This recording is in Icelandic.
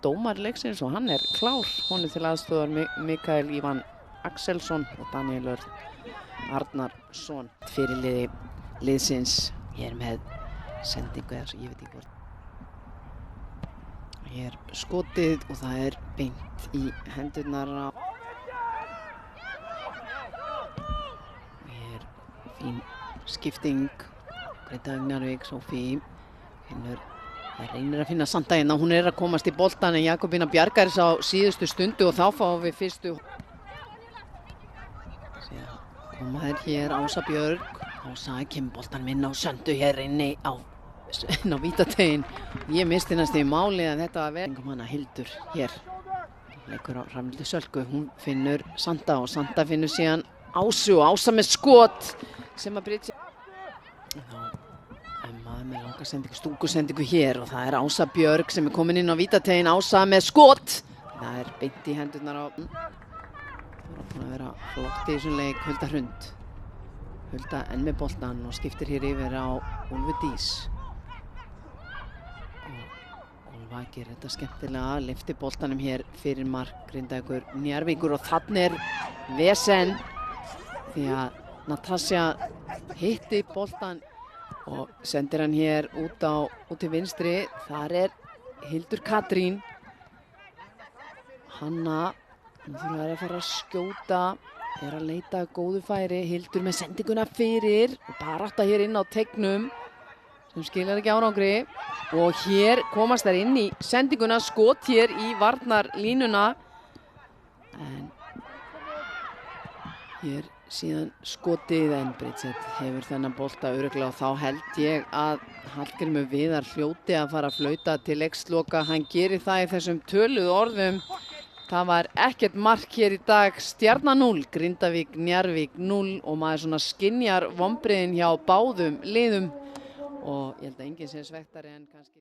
Dómar leiksins og hann klár. Honum til aðstoðar Mikael Ívan Axelsson og Daniel Örn Arnarsson. Fyrirliði liðsins. Ég með sendingu eða ég veit ekki hvort. Ég skotið og það beint í hendurnar á. Ég fín skipting. Grindavík Njarðvík, Sofí. Það reynir að finna Santa hérna, hún að komast í boltan en Jakobína bjargar þess á síðustu stundu og þá fáum við fyrstu. Koma hér Ása Björg, Ása kemur boltan minn á Söndu hér inni á vítategin. Ég misti næstum í máli að þetta var verið. Hana Hildur hér, leikur á Rafnhildi Sölku, hún finnur Santa og Santa finnur síðan Ásu og Ása með skot sem að Brytja. Með langa sendingu, stungusendingu hér og það Ása Björg sem komin inn á vítategin. Ása með skot. Það beint í hendurnar á. Það var búin að vera flott í þessum leik. Hulda Hrund. Hulda enn með boltan og skiptir hér yfir á Úlfu Dís. Og Úlfa gerir þetta skemmtilega. Lyftir boltanum hér fyrir mark Grindavíkur Njarðvíkur og þannig vesen því að Natasja hitti boltan og sendir hann hér út til vinstri. Þar Hildur Katrín. Hanna, hún þurfa að fara að skjóta, að leita góðu færi. Hildur með sendinguna fyrir og barátta hér inn á teignum sem skilar ekki árangri. Og hér komast þær inn í sendinguna, skot hér í varnarlínuna. En hér síðan skotið en Bridget hefur þennan bolta örugglega og þá held ég að Hallgrímur Viðar hljóti að fara að flauta til leiksloka. Hann gerir það í þessum töluðu orðum. Það var ekkert mark hér í dag. Stjarnan 0, Grindavík Njarðvík 0 og maður svona skynjar vonbrigðin hjá báðum liðum og ég held að enginn sé svektari en kannski